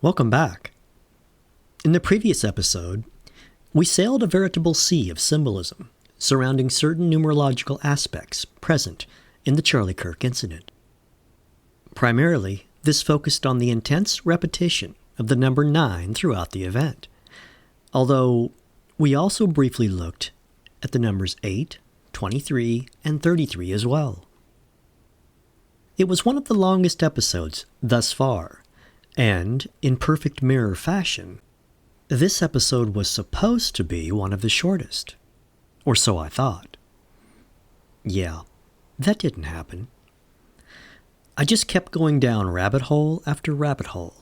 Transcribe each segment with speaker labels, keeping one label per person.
Speaker 1: Welcome back. In the previous episode, we sailed a veritable sea of symbolism surrounding certain numerological aspects present in the Charlie Kirk Incident. Primarily, this focused on the intense repetition of the number 9 throughout the event, although we also briefly looked at the numbers 8, 23, and 33 as well. It was one of the longest episodes thus far, and, in perfect mirror fashion, this episode was supposed to be one of the shortest. Or so I thought. Yeah, that didn't happen. I just kept going down rabbit hole after rabbit hole.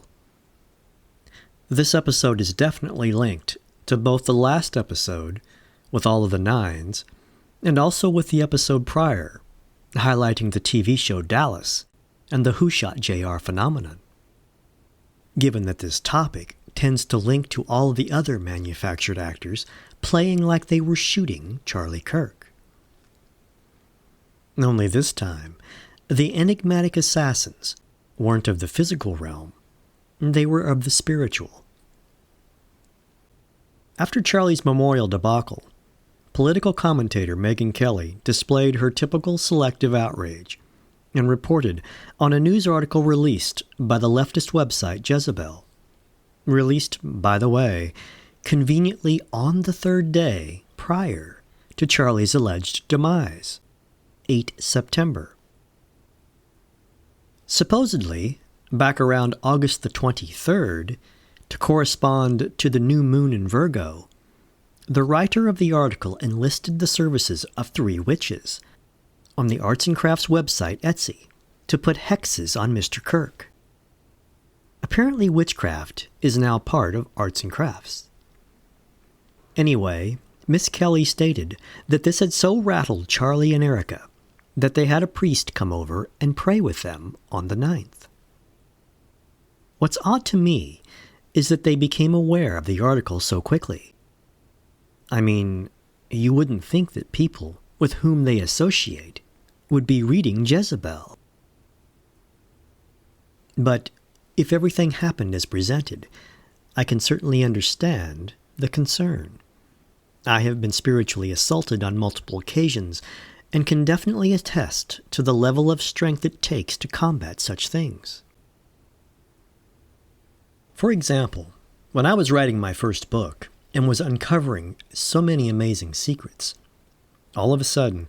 Speaker 1: This episode is definitely linked to both the last episode, with all of the 9s, and also with the episode prior, highlighting the TV show Dallas and the Who Shot JR phenomenon. Given that this topic tends to link to all the other manufactured actors playing like they were shooting Charlie Kirk. Only this time, the enigmatic assassins weren't of the physical realm, they were of the spiritual. After Charlie's memorial debacle, political commentator Megyn Kelly displayed her typical selective outrage and reported on a news article released by the leftist website Jezebel. Released, by the way, conveniently on the third day prior to Charlie's alleged demise, 8 September. Supposedly, back around August the 23rd, to correspond to the new moon in Virgo, the writer of the article enlisted the services of 3 witches on the arts and crafts website Etsy to put hexes on Mr. Kirk. Apparently witchcraft is now part of arts and crafts. Anyway, Miss Kelly stated that this had so rattled Charlie and Erica that they had a priest come over and pray with them on the 9th. What's odd to me is that they became aware of the article so quickly. I mean, you wouldn't think that people with whom they associate would be reading Jezebel. But if everything happened as presented, I can certainly understand the concern. I have been spiritually assaulted on multiple occasions and can definitely attest to the level of strength it takes to combat such things. For example, when I was writing my first book and was uncovering so many amazing secrets, all of a sudden,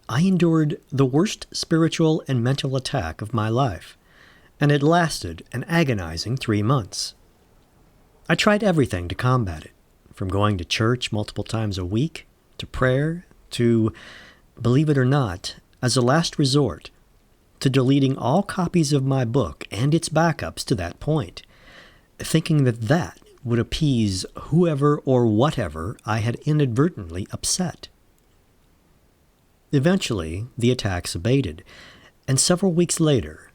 Speaker 1: I endured the worst spiritual and mental attack of my life, and it lasted an agonizing 3 months. I tried everything to combat it, from going to church multiple times a week, to prayer, to, believe it or not, as a last resort, to deleting all copies of my book and its backups to that point, thinking that that would appease whoever or whatever I had inadvertently upset. Eventually, the attacks abated, and several weeks later,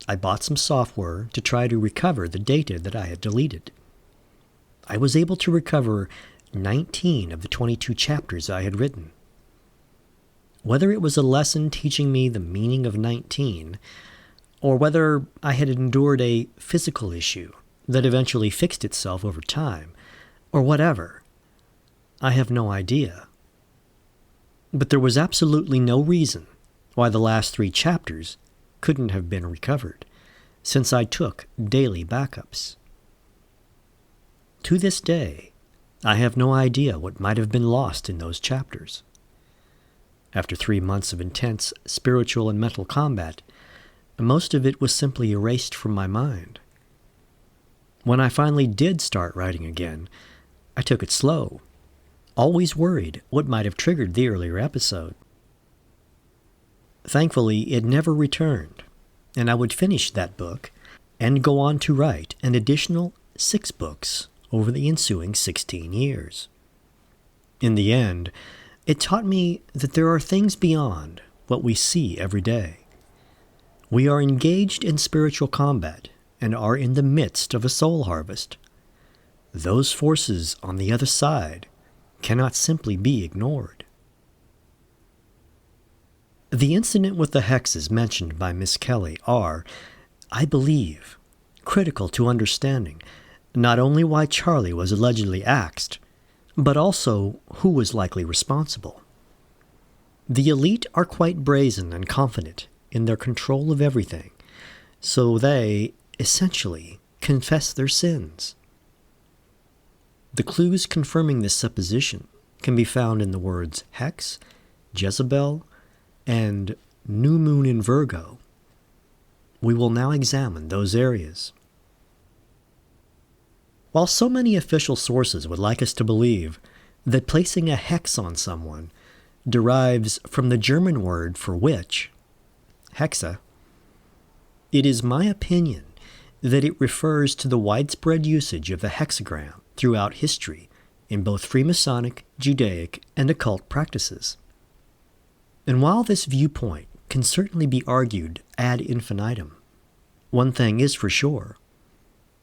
Speaker 1: I bought some software to try to recover the data that I had deleted. I was able to recover 19 of the 22 chapters I had written. Whether it was a lesson teaching me the meaning of 19, or whether I had endured a physical issue that eventually fixed itself over time, or whatever, I have no idea. But there was absolutely no reason why the last 3 chapters couldn't have been recovered, since I took daily backups. To this day, I have no idea what might have been lost in those chapters. After 3 months of intense spiritual and mental combat, most of it was simply erased from my mind. When I finally did start writing again, I took it slow, always worried what might have triggered the earlier episode. Thankfully, it never returned, and I would finish that book and go on to write an additional 6 books over the ensuing 16 years. In the end, it taught me that there are things beyond what we see every day. We are engaged in spiritual combat and are in the midst of a soul harvest. Those forces on the other side cannot simply be ignored. The incident with the hexes mentioned by Miss Kelly are, I believe, critical to understanding not only why Charlie was allegedly axed, but also who was likely responsible. The elite are quite brazen and confident in their control of everything, so they, essentially, confess their sins. The clues confirming this supposition can be found in the words hex, Jezebel, and new moon in Virgo. We will now examine those areas. While so many official sources would like us to believe that placing a hex on someone derives from the German word for witch, hexa, it is my opinion that it refers to the widespread usage of the hexagram throughout history in both Freemasonic, Judaic, and occult practices. And while this viewpoint can certainly be argued ad infinitum, one thing is for sure.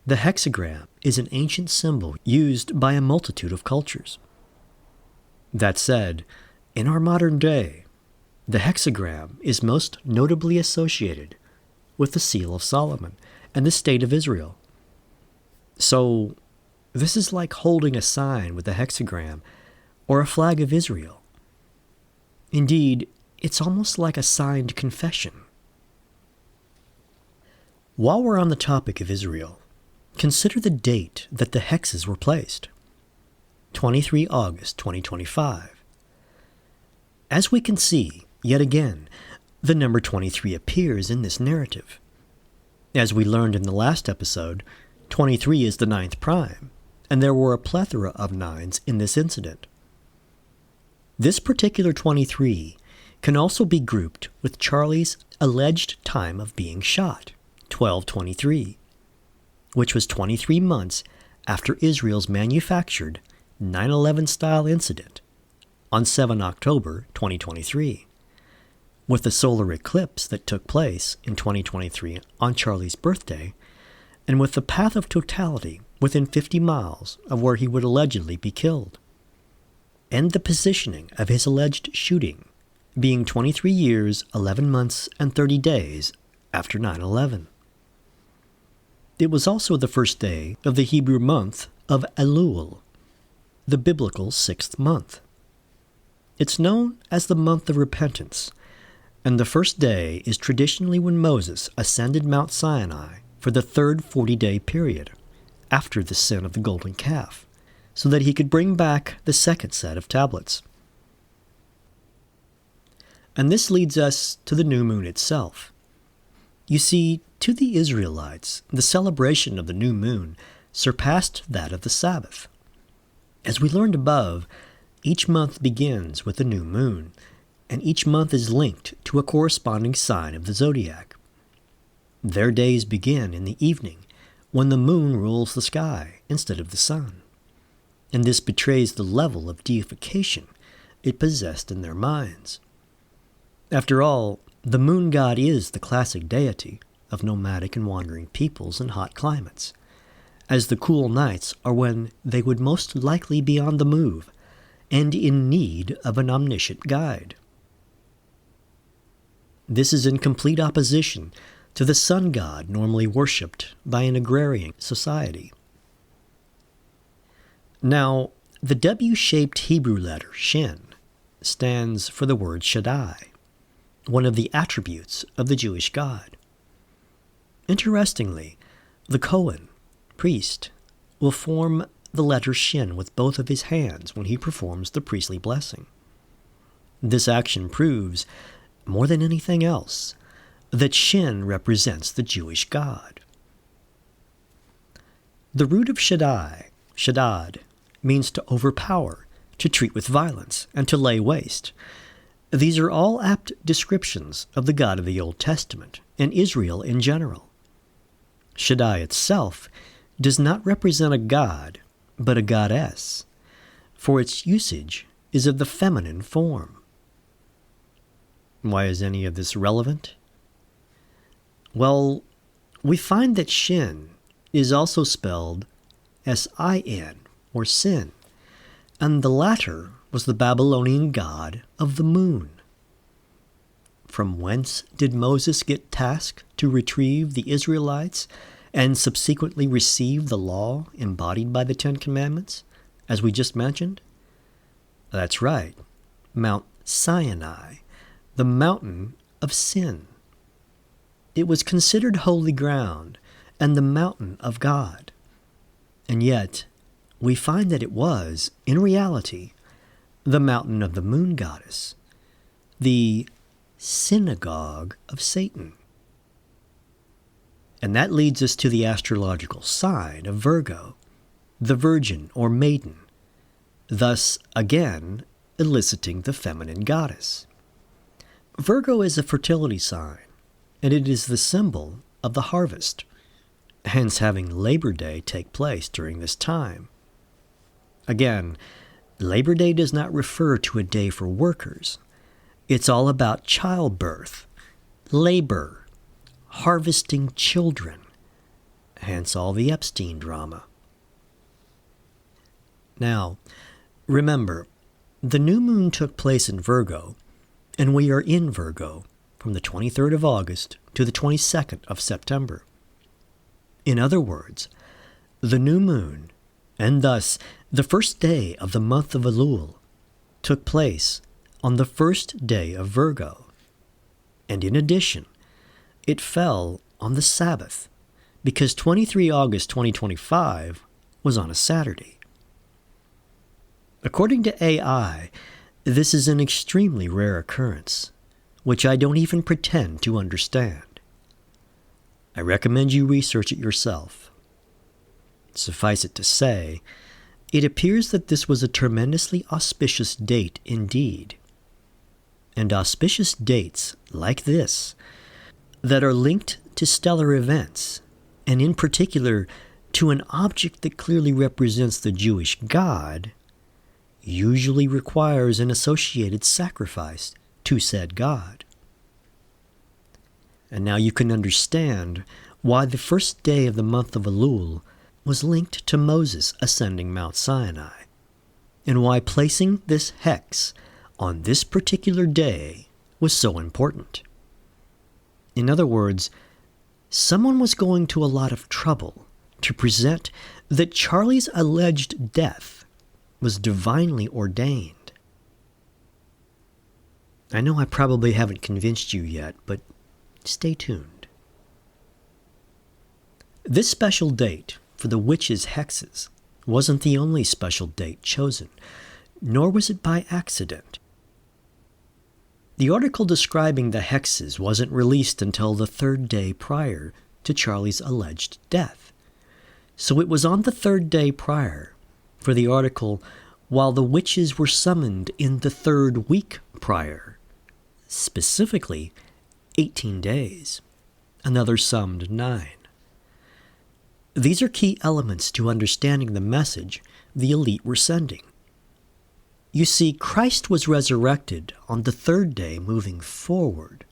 Speaker 1: The hexagram is an ancient symbol used by a multitude of cultures. That said, in our modern day, the hexagram is most notably associated with the Seal of Solomon and the State of Israel. So, this is like holding a sign with a hexagram or a flag of Israel. Indeed, it's almost like a signed confession. While we're on the topic of Israel, consider the date that the hexes were placed. 23 August 2025. As we can see, yet again, the number 23 appears in this narrative. As we learned in the last episode, 23 is the ninth prime, and there were a plethora of nines in this incident. This particular 23 can also be grouped with Charlie's alleged time of being shot, 12/23, which was 23 months after Israel's manufactured 9/11-style incident on 7 October 2023, with the solar eclipse that took place in 2023 on Charlie's birthday, and with the path of totality within 50 miles of where he would allegedly be killed, and the positioning of his alleged shooting being 23 years, 11 months, and 30 days after 9/11. It was also the first day of the Hebrew month of Elul, the biblical 6th month. It's known as the month of repentance, and the first day is traditionally when Moses ascended Mount Sinai for the third 40-day period after the sin of the golden calf, so that he could bring back the second set of tablets. And this leads us to the new moon itself. You see, to the Israelites, the celebration of the new moon surpassed that of the Sabbath. As we learned above, each month begins with the new moon, and each month is linked to a corresponding sign of the zodiac. Their days begin in the evening, when the moon rules the sky instead of the sun, and this betrays the level of deification it possessed in their minds. After all, the moon god is the classic deity of nomadic and wandering peoples in hot climates, as the cool nights are when they would most likely be on the move and in need of an omniscient guide. This is in complete opposition to the sun god normally worshipped by an agrarian society. Now, the W-shaped Hebrew letter, Shin, stands for the word Shaddai, one of the attributes of the Jewish God. Interestingly, the Kohen, priest, will form the letter Shin with both of his hands when he performs the priestly blessing. This action proves, more than anything else, that Shin represents the Jewish God. The root of Shaddai, Shaddad, means to overpower, to treat with violence, and to lay waste. These are all apt descriptions of the God of the Old Testament and Israel in general. Shaddai itself does not represent a god, but a goddess, for its usage is of the feminine form. Why is any of this relevant? Well, we find that Shin is also spelled S-I-N, or sin, and the latter was the Babylonian god of the moon. From whence did Moses get tasked to retrieve the Israelites and subsequently received the law embodied by the Ten Commandments, as we just mentioned? That's right, Mount Sinai, the mountain of sin. It was considered holy ground and the mountain of God. And yet, we find that it was, in reality, the mountain of the moon goddess, the synagogue of Satan. And that leads us to the astrological sign of Virgo, the virgin or maiden, thus again eliciting the feminine goddess. Virgo is a fertility sign, and it is the symbol of the harvest, hence having Labor Day take place during this time. Again, Labor Day does not refer to a day for workers. It's all about childbirth, labor, harvesting children, hence all the Epstein drama. Now, remember, the new moon took place in Virgo, and we are in Virgo from the 23rd of August to the 22nd of September. In other words, the new moon, and thus the first day of the month of Elul, took place on the first day of Virgo. And in addition, it fell on the Sabbath, because 23 August 2025 was on a Saturday. According to AI, this is an extremely rare occurrence, which I don't even pretend to understand. I recommend you research it yourself. Suffice it to say, it appears that this was a tremendously auspicious date indeed. And auspicious dates like this, that are linked to stellar events, and in particular to an object that clearly represents the Jewish God, usually requires an associated sacrifice to said God. And now you can understand why the first day of the month of Elul was linked to Moses ascending Mount Sinai, and why placing this hex on this particular day was so important. In other words, someone was going to a lot of trouble to present that Charlie's alleged death was divinely ordained. I know I probably haven't convinced you yet, but stay tuned. This special date for the witches' hexes wasn't the only special date chosen, nor was it by accident. The article describing the hexes wasn't released until the third day prior to Charlie's alleged death. So it was on the third day prior for the article, while the witches were summoned in the third week prior, specifically 18 days. Another summed 9. These are key elements to understanding the message the elite were sending. You see, Christ was resurrected on the third day moving forward.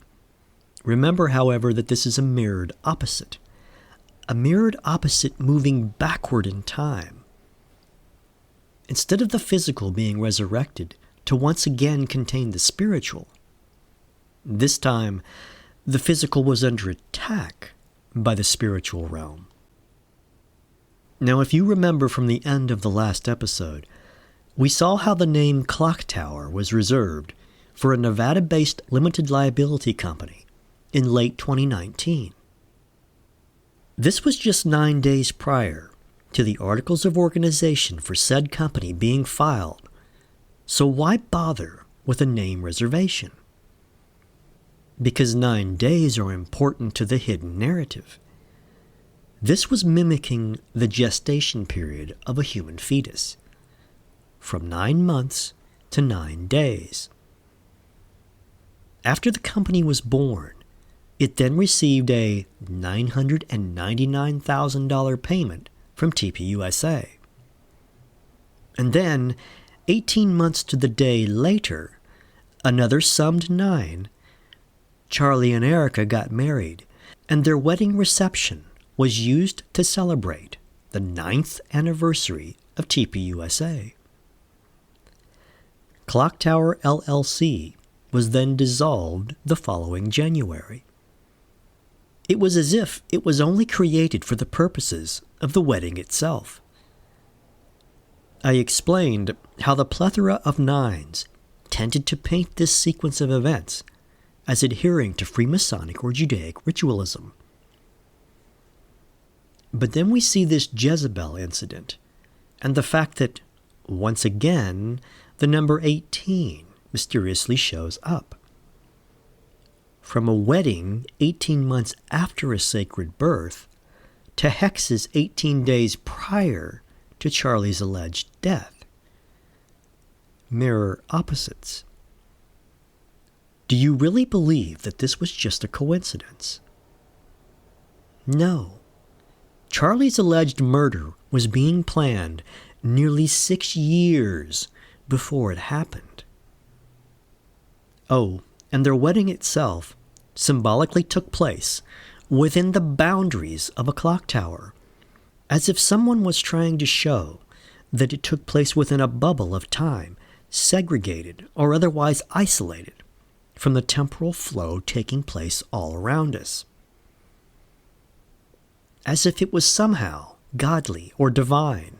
Speaker 1: Remember, however, that this is a mirrored opposite moving backward in time. Instead of the physical being resurrected to once again contain the spiritual, this time the physical was under attack by the spiritual realm. Now, if you remember from the end of the last episode, we saw how the name Clock Tower was reserved for a Nevada-based limited liability company in late 2019. This was just 9 days prior to the articles of organization for said company being filed, so why bother with a name reservation? Because 9 days are important to the hidden narrative. This was mimicking the gestation period of a human fetus, from 9 months to 9 days. After the company was born, it then received a $999,000 payment from TPUSA. And then, 18 months to the day later, another summed 9, Charlie and Erica got married, and their wedding reception was used to celebrate the 9th anniversary of TPUSA. Clock Tower LLC was then dissolved the following January. It was as if it was only created for the purposes of the wedding itself. I explained how the plethora of nines tended to paint this sequence of events as adhering to Freemasonic or Judaic ritualism. But then we see this Jezebel incident, and the fact that, once again, the number 18 mysteriously shows up. From a wedding 18 months after a sacred birth to hexes 18 days prior to Charlie's alleged death. Mirror opposites. Do you really believe that this was just a coincidence? No. Charlie's alleged murder was being planned nearly 6 years before it happened. Oh, and their wedding itself symbolically took place within the boundaries of a clock tower, as if someone was trying to show that it took place within a bubble of time, segregated or otherwise isolated from the temporal flow taking place all around us. As if it was somehow godly or divine.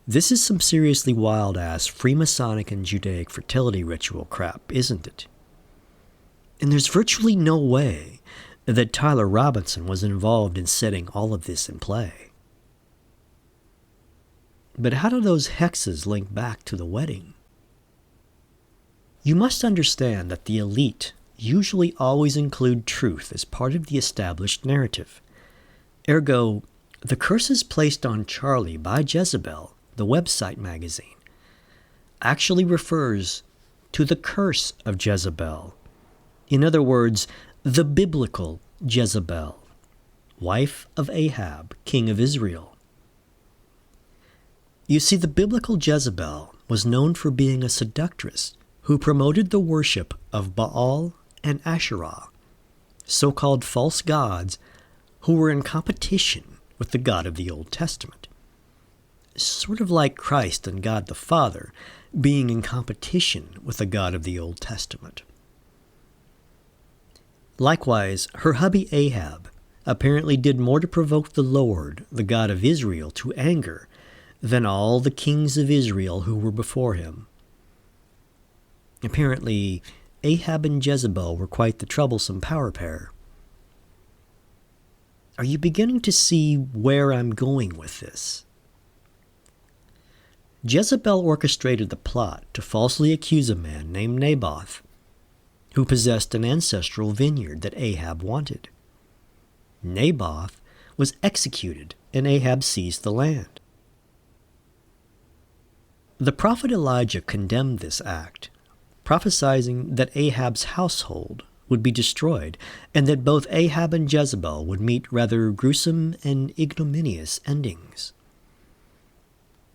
Speaker 1: This is some seriously wild-ass Freemasonic and Judaic fertility ritual crap, isn't it? And there's virtually no way that Tyler Robinson was involved in setting all of this in play. But how do those hexes link back to the wedding? You must understand that the elite usually always include truth as part of the established narrative. Ergo, the curses placed on Charlie by Jezebel, the website magazine, actually refers to the curse of Jezebel. In other words, the biblical Jezebel, wife of Ahab, king of Israel. You see, the biblical Jezebel was known for being a seductress who promoted the worship of Baal and Asherah, so-called false gods who were in competition with the God of the Old Testament. Sort of like Christ and God the Father being in competition with the God of the Old Testament. Likewise, her hubby Ahab apparently did more to provoke the Lord, the God of Israel, to anger than all the kings of Israel who were before him. Apparently, Ahab and Jezebel were quite the troublesome power pair. Are you beginning to see where I'm going with this? Jezebel orchestrated the plot to falsely accuse a man named Naboth, who possessed an ancestral vineyard that Ahab wanted. Naboth was executed, and Ahab seized the land. The prophet Elijah condemned this act, prophesying that Ahab's household would be destroyed, and that both Ahab and Jezebel would meet rather gruesome and ignominious endings.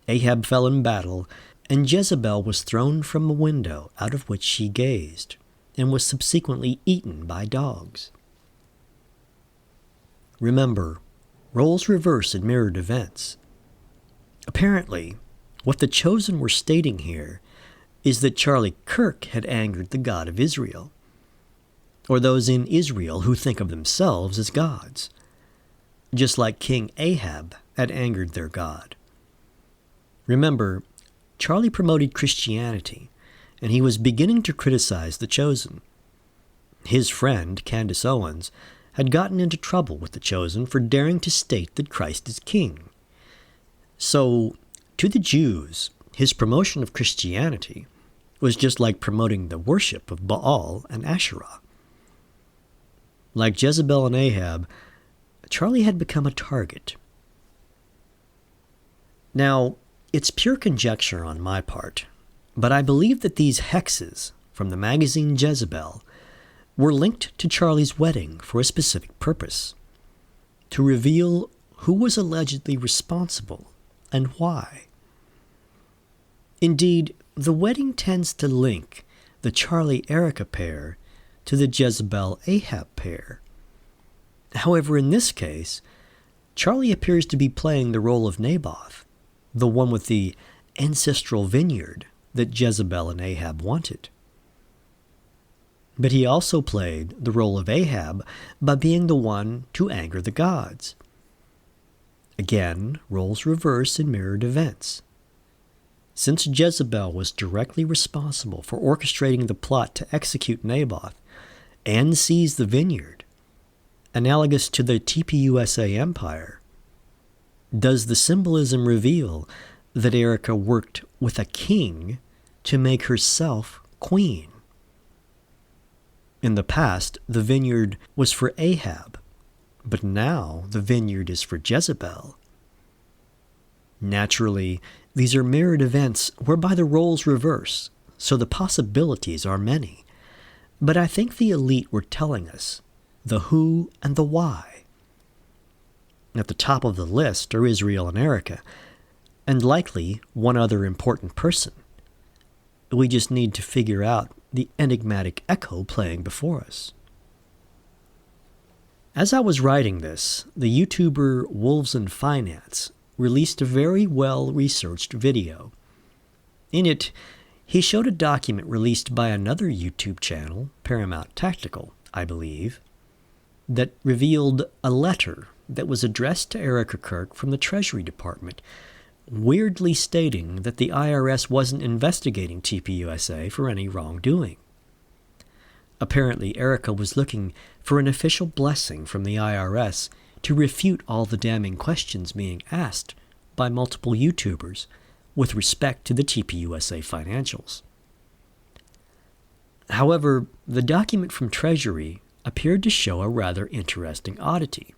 Speaker 1: Ahab fell in battle, and Jezebel was thrown from a window out of which she gazed, and was subsequently eaten by dogs. Remember, roles reverse in mirrored events. Apparently, what the Chosen were stating here is that Charlie Kirk had angered the God of Israel, or those in Israel who think of themselves as gods, just like King Ahab had angered their God. Remember, Charlie promoted Christianity, and he was beginning to criticize the Chosen. His friend, Candace Owens, had gotten into trouble with the Chosen for daring to state that Christ is king. So, to the Jews, his promotion of Christianity was just like promoting the worship of Baal and Asherah. Like Jezebel and Ahab, Charlie had become a target. Now, it's pure conjecture on my part, but I believe that these hexes from the magazine Jezebel were linked to Charlie's wedding for a specific purpose, to reveal who was allegedly responsible and why. Indeed, the wedding tends to link the Charlie-Erica pair to the Jezebel-Ahab pair. However, in this case, Charlie appears to be playing the role of Naboth, the one with the ancestral vineyard that Jezebel and Ahab wanted. but he also played the role of Ahab by being the one to anger the gods. Again, roles reverse in mirrored events. Since Jezebel was directly responsible for orchestrating the plot to execute Naboth and seize the vineyard, analogous to the TPUSA empire, does the symbolism reveal that Erica worked with a king to make herself queen? In the past, the vineyard was for Ahab, but now the vineyard is for Jezebel. Naturally, these are mirrored events whereby the roles reverse, so the possibilities are many. But I think the elite were telling us the who and the why. At the top of the list are Israel and Erica, and likely one other important person. We just need to figure out the enigmatic echo playing before us. As I was writing this, the YouTuber Wolves in Finance released a very well-researched video. In it, he showed a document released by another YouTube channel, Paramount Tactical, I believe, that revealed a letter that was addressed to Erica Kirk from the Treasury Department, weirdly stating that the IRS wasn't investigating TPUSA for any wrongdoing. Apparently, Erica was looking for an official blessing from the IRS to refute all the damning questions being asked by multiple YouTubers with respect to the TPUSA financials. However, the document from Treasury appeared to show a rather interesting oddity.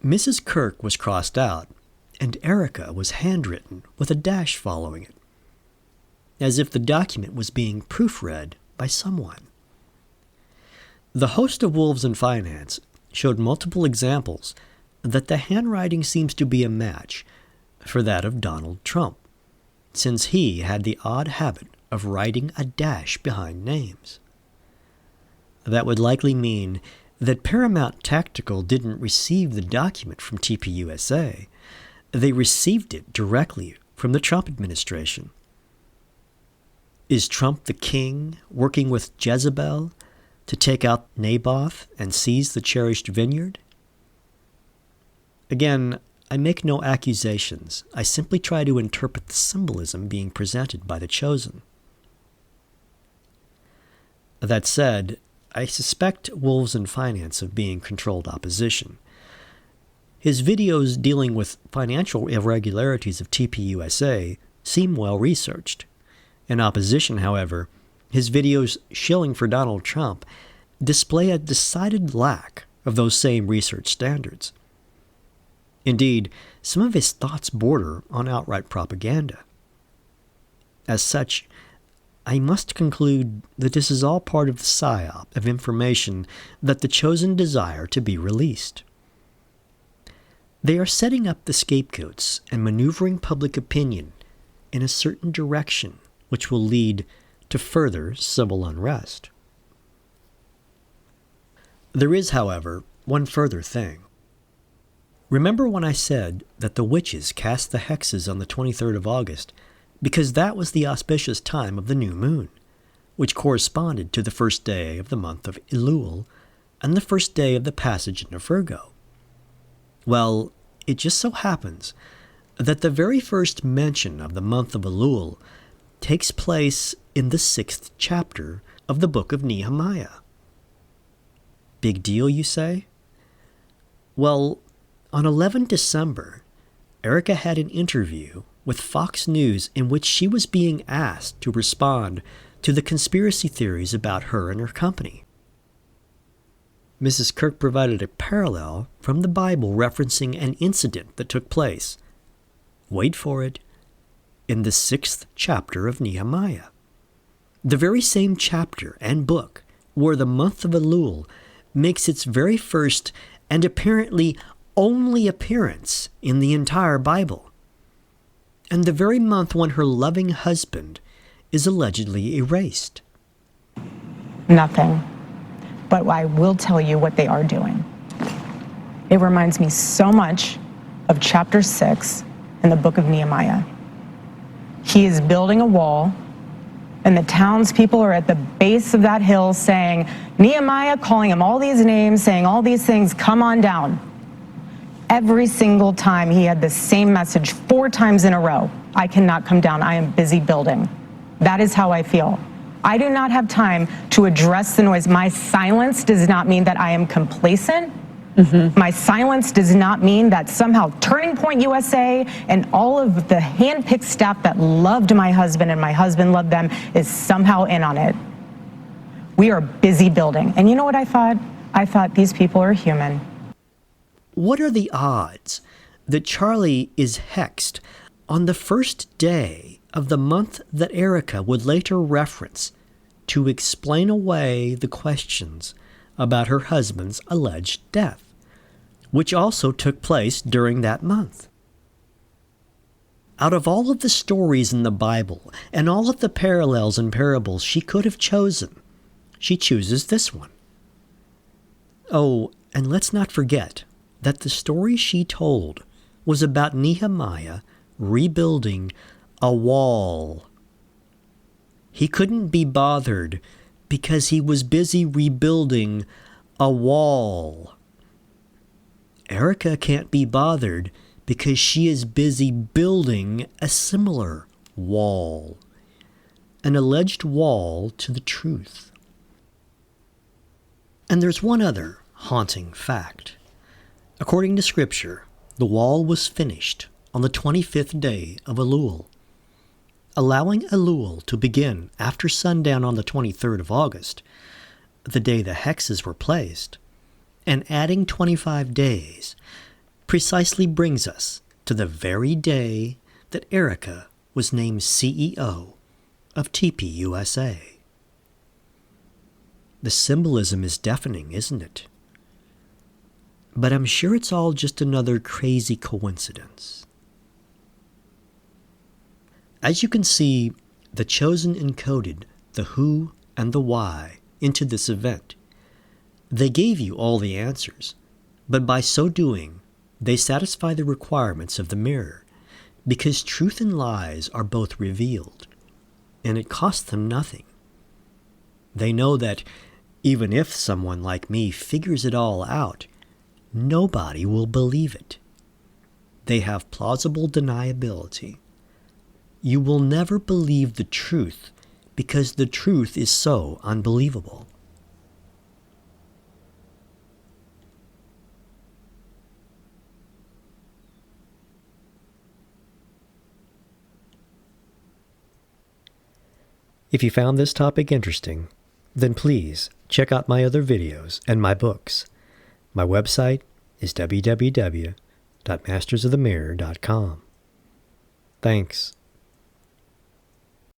Speaker 1: Mrs. Kirk was crossed out, and Erica was handwritten with a dash following it, as if the document was being proofread by someone. The host of Wolves in Finance showed multiple examples that the handwriting seems to be a match for that of Donald Trump, since he had the odd habit of writing a dash behind names. That would likely mean that Paramount Tactical didn't receive the document from TPUSA. They received it directly from the Trump administration. Is Trump the king working with Jezebel to take out Naboth and seize the cherished vineyard? Again, I make no accusations. I simply try to interpret the symbolism being presented by the chosen. That said, I suspect Wolves in Finance of being controlled opposition. His videos dealing with financial irregularities of TPUSA seem well researched. In opposition, however, his videos shilling for Donald Trump display a decided lack of those same research standards. Indeed, some of his thoughts border on outright propaganda. As such, I must conclude that this is all part of the psyop of information that the chosen desire to be released. They are setting up the scapegoats and maneuvering public opinion in a certain direction, which will lead to further civil unrest. There is, however, one further thing. Remember when I said that the witches cast the hexes on the 23rd of August because that was the auspicious time of the new moon, which corresponded to the first day of the month of Elul and the first day of the passage into Virgo? Well, it just so happens that the very first mention of the month of Elul takes place in the 6th chapter of the book of Nehemiah. Big deal, you say? Well, on 11 December, Erica had an interview with Fox News in which she was being asked to respond to the conspiracy theories about her and her company. Mrs. Kirk provided a parallel from the Bible referencing an incident that took place. Wait for it. In the 6th chapter of Nehemiah. The very same chapter and book where the month of Elul makes its very first and apparently only appearance in the entire Bible. And the very month when her loving husband is allegedly erased.
Speaker 2: Nothing. But I will tell you what they are doing. It reminds me so much of chapter 6 in the book of Nehemiah. He is building a wall And the townspeople are at the base of that hill saying, Nehemiah, calling him all these names, saying all these things, come on down. Every single time he had the same message 4 times in a row. I cannot come down. I am busy building. That is how I feel. I do not have time to address the noise. My silence does not mean that I am complacent. My silence does not mean that somehow Turning Point USA and all of the hand-picked staff that loved my husband and my husband loved them is somehow in on it. We are busy building. And you know what I thought? I thought these people are human.
Speaker 1: What are the odds that Charlie is hexed on the first day of the month that Erica would later reference to explain away the questions about her husband's alleged death, which also took place during that month? Out of all of the stories in the Bible and all of the parallels and parables she could have chosen, she chooses this one. Oh, and let's not forget that the story she told was about Nehemiah rebuilding a wall. He couldn't be bothered because he was busy rebuilding a wall. Erica can't be bothered because she is busy building a similar wall, an alleged wall to the truth. And there's one other haunting fact. According to Scripture, the wall was finished on the 25th day of Elul. Allowing Elul to begin after sundown on the 23rd of August, the day the hexes were placed, and adding 25 days precisely brings us to the very day that Erica was named CEO of TPUSA. The symbolism is deafening, isn't it? But I'm sure it's all just another crazy coincidence. As you can see, the Chosen encoded the who and the why into this event. They gave you all the answers, but by so doing, they satisfy the requirements of the mirror, because truth and lies are both revealed, and it costs them nothing. They know that even if someone like me figures it all out, nobody will believe it. They have plausible deniability. You will never believe the truth because the truth is so unbelievable. If you found this topic interesting, then please check out my other videos and my books. My website is www.mastersofthemirror.com. Thanks.